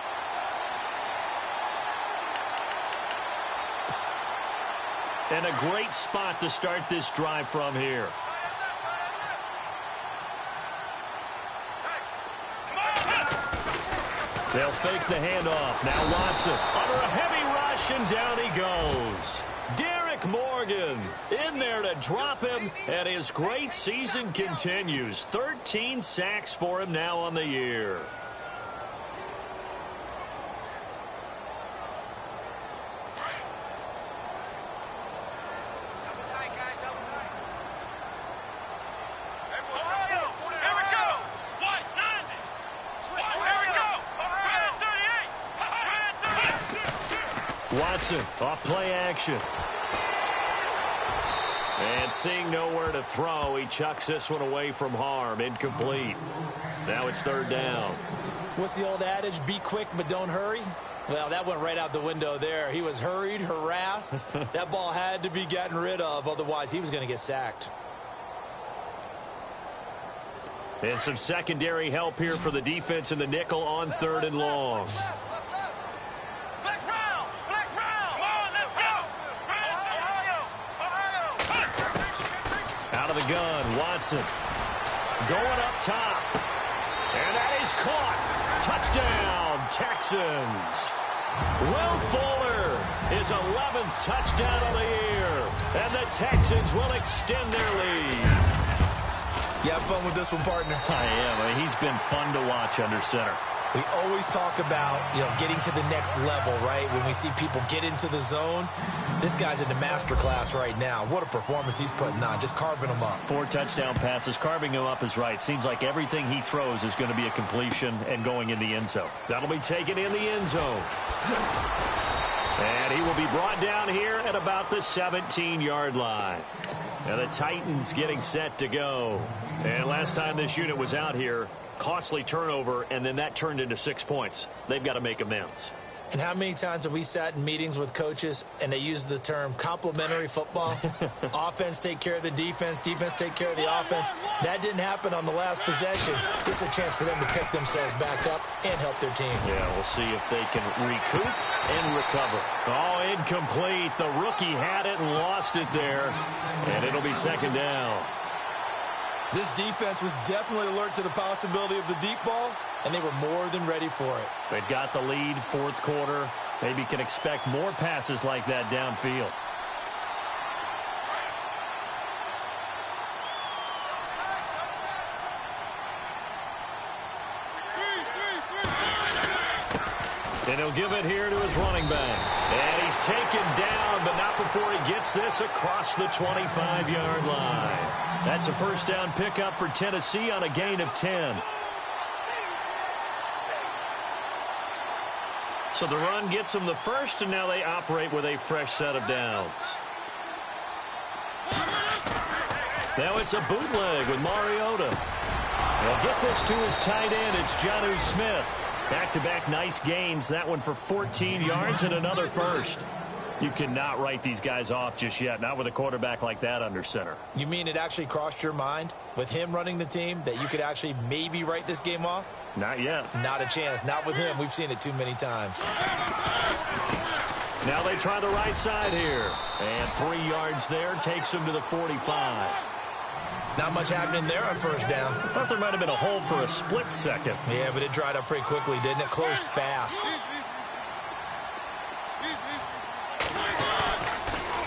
And a great spot to start this drive from here. They'll fake the handoff. Now Watson under a heavy rush, and down he goes. Derek Morgan in there to drop him, and his great season continues. 13 sacks for him now on the year. Watson off play action. And seeing nowhere to throw, he chucks this one away from harm. Incomplete. Now it's third down. What's the old adage? Be quick, but don't hurry. Well, that went right out the window there. He was hurried, harassed. That ball had to be gotten rid of. Otherwise, he was going to get sacked. And some secondary help here for the defense in the nickel on third and long. Flex round! Flex round! Come on, let's go! Ohio! Out of the gun, Watson. Going up top. And that is caught. Touchdown, Texans. Will Fuller, his 11th touchdown of the year. And the Texans will extend their lead. You have fun with this one, partner? I am. He's been fun to watch under center. We always talk about, getting to the next level, right? When we see people get into the zone, this guy's in the master class right now. What a performance he's putting on, just carving them up. 4 touchdown passes. Carving him up is right. Seems like everything he throws is going to be a completion and going in the end zone. That'll be taken in the end zone. And he will be brought down here at about the 17-yard line. And the Titans getting set to go. And last time this unit was out here, costly turnover, and then that turned into 6 points. They've got to make amends. And how many times have we sat in meetings with coaches and they use the term complementary football? Offense take care of the defense, defense take care of the offense. That didn't happen on the last possession. This is a chance for them to pick themselves back up and help their team. Yeah, we'll see if they can recoup and recover. Oh, incomplete. The rookie had it and lost it there. And it'll be second down. This defense was definitely alert to the possibility of the deep ball, and they were more than ready for it. They've got the lead, fourth quarter. Maybe can expect more passes like that downfield. And he'll give it here to his running back. And he's taken down, but not before he gets this across the 25-yard line. That's a first down pickup for Tennessee on a gain of 10. So the run gets them the first, and now they operate with a fresh set of downs. Now it's a bootleg with Mariota. They'll get this to his tight end. It's Jonnu Smith. Back-to-back nice gains. That one for 14 yards and another first. You cannot write these guys off just yet, not with a quarterback like that under center. You mean it actually crossed your mind with him running the team that you could actually maybe write this game off? Not yet. Not a chance. Not with him. We've seen it too many times. Now they try the right side here. And 3 yards there takes him to the 45. Not much happening there on first down. I thought there might have been a hole for a split second. Yeah, but it dried up pretty quickly, didn't it? Closed fast.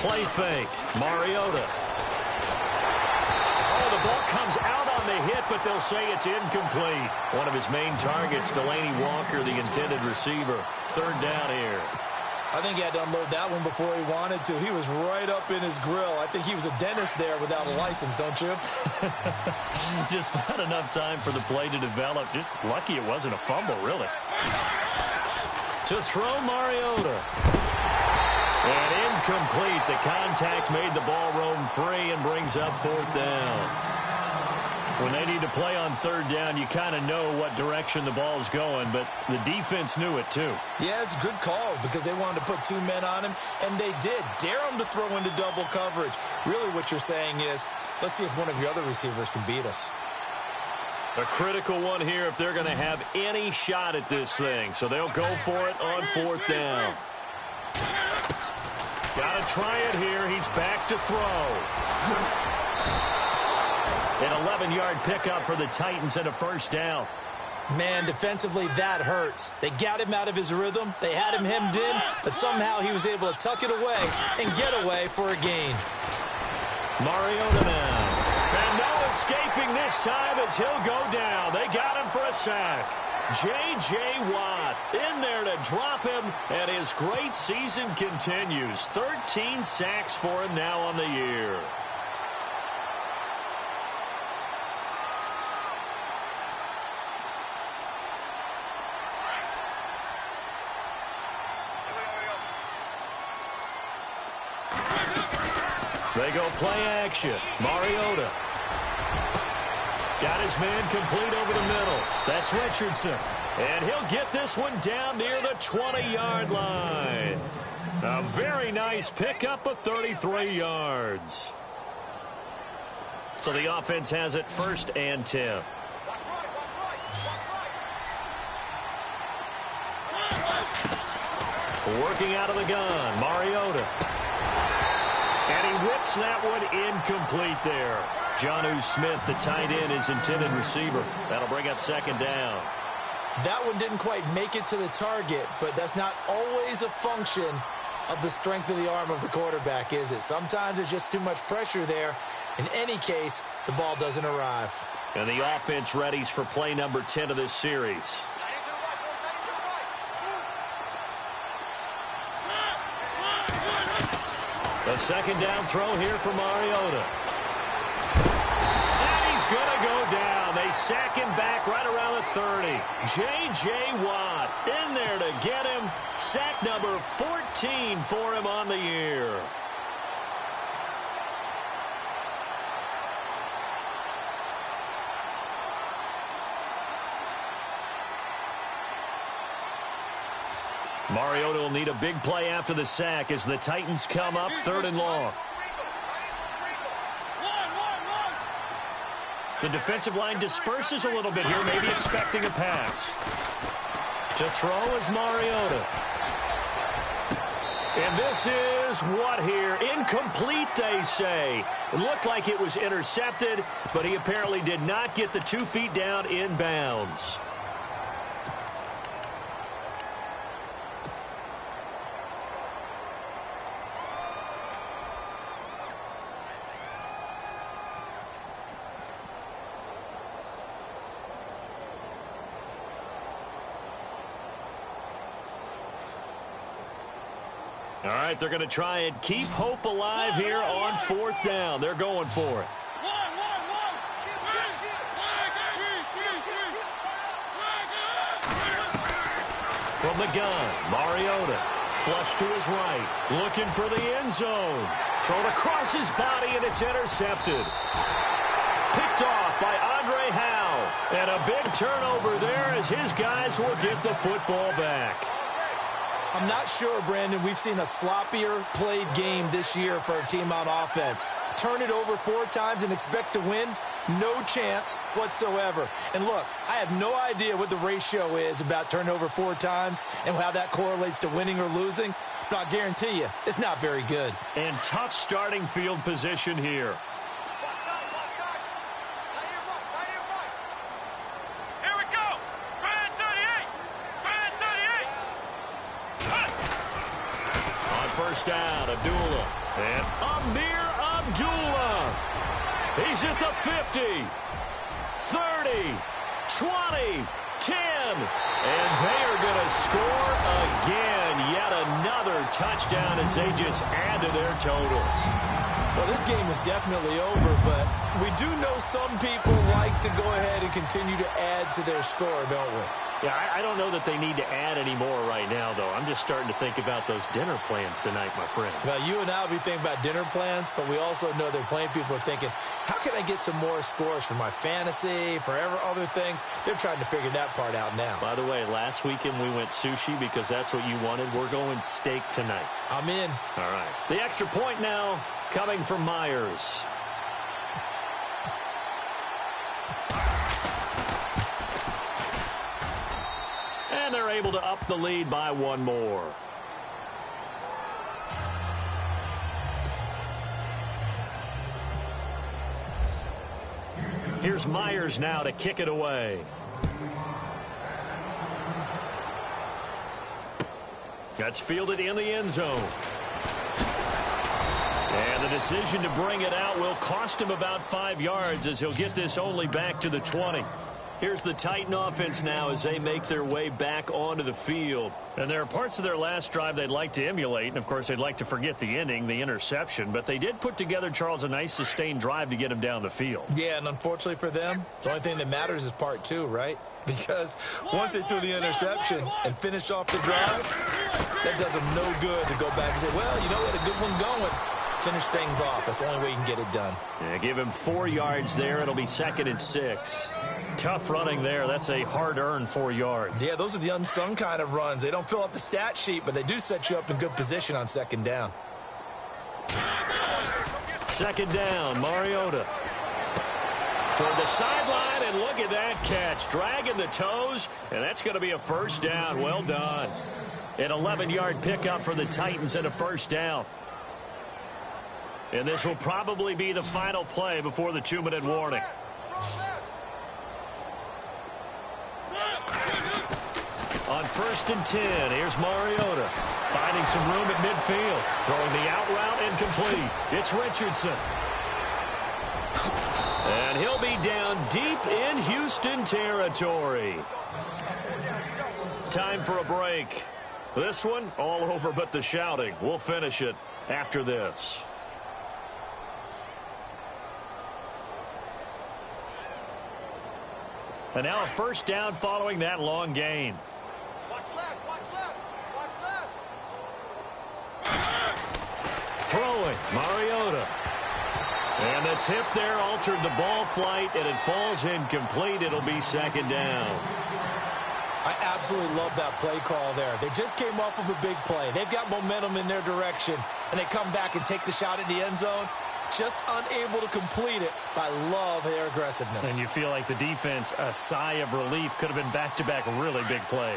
Play fake. Mariota. Oh, the ball comes out on the hit, but they'll say it's incomplete. One of his main targets, Delaney Walker, the intended receiver. Third down here. I think he had to unload that one before he wanted to. He was right up in his grill. I think he was a dentist there without a license, don't you? Just not enough time for the play to develop. Just lucky it wasn't a fumble, really. To throw Mariota. And incomplete. The contact made the ball roam free and brings up fourth down. When they need to play on third down, you kind of know what direction the ball's going, but the defense knew it too. Yeah, it's a good call because they wanted to put 2 men on him, and they did. Dare him to throw into double coverage. Really what you're saying is, let's see if one of your other receivers can beat us. A critical one here if they're going to have any shot at this thing. So they'll go for it on fourth down. Got to try it here. He's back to throw. An 11-yard pickup for the Titans and a first down. Man, defensively, that hurts. They got him out of his rhythm. They had him hemmed in, but somehow he was able to tuck it away and get away for a gain. Mariota now. And no escaping this time as he'll go down. They got him for a sack. J.J. Watt in there to drop him, and his great season continues. 13 sacks for him now on the year. They go play action. Mariota. Got his man complete over the middle. That's Richardson. And he'll get this one down near the 20-yard line. A very nice pickup of 33 yards. So the offense has it 1st and 10. Working out of the gun, Mariota. And he whips that one incomplete there. Jonnu Smith, the tight end, his intended receiver. That'll bring up 2nd down. That one didn't quite make it to the target, but that's not always a function of the strength of the arm of the quarterback, is it? Sometimes there's just too much pressure there. In any case, the ball doesn't arrive. And the offense readies for play number 10 of this series. A 2nd down throw here for Mariota. And he's going to go down. They sack him back right around the 30. J.J. Watt in there to get him. Sack number 14 for him on the year. Mariota will need a big play after the sack as the Titans come up 3rd and long. The defensive line disperses a little bit here, maybe expecting a pass. To throw is Mariota. And this is what here? Incomplete, they say. It looked like it was intercepted, but he apparently did not get the 2 feet down in bounds. All right, they're going to try and keep hope alive here on 4th down. They're going for it. From the gun, Mariota. Flush to his right. Looking for the end zone. Thrown across his body, and it's intercepted. Picked off by Andre Howe. And a big turnover there as his guys will get the football back. I'm not sure, Brandon, we've seen a sloppier played game this year for a team on offense. Turn it over 4 times and expect to win? No chance whatsoever. And look, I have no idea what the ratio is about turning over 4 times and how that correlates to winning or losing. But I guarantee you, it's not very good. And tough starting field position here. First down, Abdullah. And Amir Abdullah. He's at the 50, 30, 20, 10. And they are going to score again. Yet another touchdown as they just add to their totals. Well, this game is definitely over, but we do know some people like to go ahead and continue to add to their score, don't we? Yeah, I don't know that they need to add any more right now, though. I'm just starting to think about those dinner plans tonight, my friend. Well, you and I will be thinking about dinner plans, but we also know that plenty of people are thinking, how can I get some more scores for my fantasy, for other things? They're trying to figure that part out now. By the way, last weekend we went sushi because that's what you wanted. We're going steak tonight. I'm in. All right. The extra point now coming from Myers. And they're able to up the lead by 1 more. Here's Myers now to kick it away. That's fielded in the end zone. And the decision to bring it out will cost him about 5 yards as he'll get this only back to the 20. Here's the Titan offense now as they make their way back onto the field. And there are parts of their last drive they'd like to emulate. And, of course, they'd like to forget the ending, the interception. But they did put together, Charles, a nice sustained drive to get him down the field. Yeah, and unfortunately for them, the only thing that matters is part 2, right? Because once they threw the interception and finished off the drive, that does them no good to go back and say, well, you know, we had a good one going. finish things off. That's the only way you can get it done. Yeah, give him 4 yards there. It'll be 2nd and 6. Tough running there. That's a hard-earned 4 yards. Yeah, those are the unsung kind of runs. They don't fill up the stat sheet, but they do set you up in good position on 2nd down. 2nd down, Mariota. Toward the sideline, and look at that catch. Dragging the toes, and that's going to be a 1st down. Well done. An 11-yard pickup for the Titans and a 1st down. And this will probably be the final play before the 2-minute warning. On 1st and 10, here's Mariota. Finding some room at midfield. Throwing the out route incomplete. It's Richardson. And he'll be down deep in Houston territory. Time for a break. This one, all over but the shouting. We'll finish it after this. And now a 1st down following that long gain. Watch left, watch left, watch left. Throwing, Mariota. And the tip there altered the ball flight, and it falls incomplete. It'll be 2nd down. I absolutely love that play call there. They just came off of a big play. They've got momentum in their direction, and they come back and take the shot at the end zone. Just unable to complete it. I love their aggressiveness. And you feel like the defense, a sigh of relief, could have been back-to-back really big plays.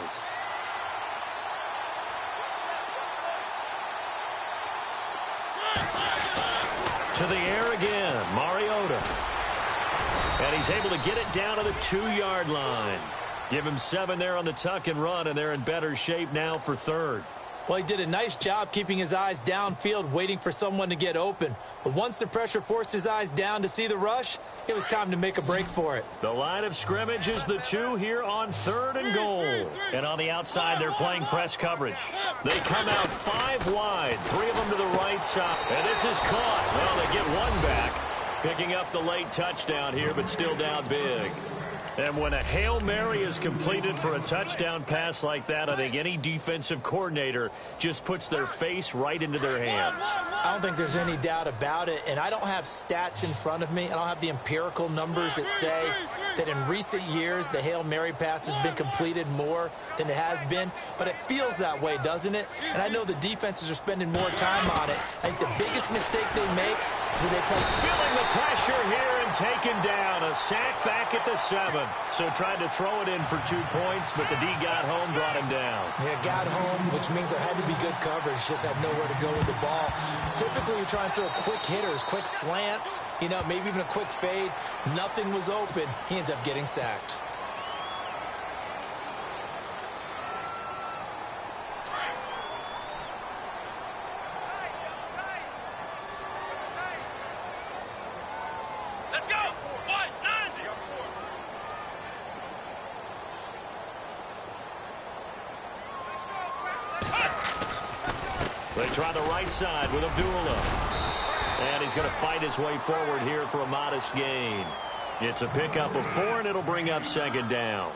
To the air again, Mariota. And he's able to get it down to the 2-yard line. Give him 7 there on the tuck and run, and they're in better shape now for 3rd. Well, he did a nice job keeping his eyes downfield, waiting for someone to get open. But once the pressure forced his eyes down to see the rush, it was time to make a break for it. The line of scrimmage is the 2 here on 3rd and goal. And on the outside, they're playing press coverage. They come out 5 wide, 3 of them to the right side. And this is caught. Well, they get 1 back, picking up the late touchdown here, but still down big. And when a Hail Mary is completed for a touchdown pass like that, I think any defensive coordinator just puts their face right into their hands. I don't think there's any doubt about it, and I don't have stats in front of me. I don't have the empirical numbers that say that in recent years the Hail Mary pass has been completed more than it has been, but it feels that way, doesn't it? And I know the defenses are spending more time on it. I think the biggest mistake they make is that they play. Feeling the pressure here and taken down. A sack back at the 7. So tried to throw it in for 2 points, but the D got home, brought him down. Yeah, got home, which means there had to be good coverage. Just had nowhere to go with the ball. Typically, you're trying to throw quick hitters, quick slants, maybe even a quick fade. Nothing was open. He ends up getting sacked. Let's go. 190. They try the right side with Abdullah. And he's going to fight his way forward here for a modest gain. It's a pickup of 4, and it'll bring up 2nd down.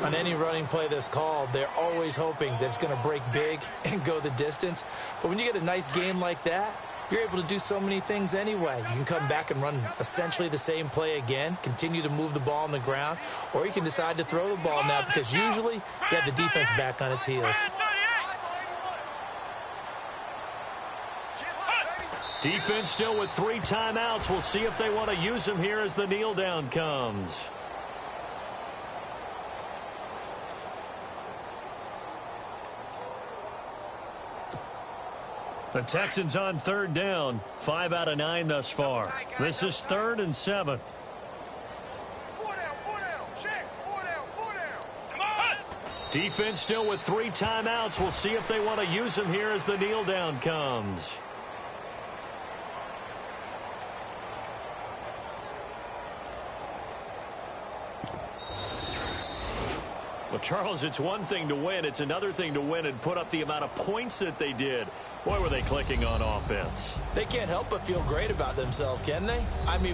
On any running play that's called, they're always hoping that it's going to break big and go the distance. But when you get a nice game like that, you're able to do so many things anyway. You can come back and run essentially the same play again, continue to move the ball on the ground, or you can decide to throw the ball now because usually you have the defense back on its heels. Defense still with 3 timeouts. We'll see if they want to use them here as the kneel down comes. The Texans on 3rd down. 5 out of 9 thus far. This is 3rd and 7. 4 down, 4 down. Check. 4 down, 4 down. Come on. Defense still with 3 timeouts. We'll see if they want to use them here as the kneel down comes. Well, Charles, it's one thing to win. It's another thing to win and put up the amount of points that they did. Boy, were they clicking on offense. They can't help but feel great about themselves, can they? I mean,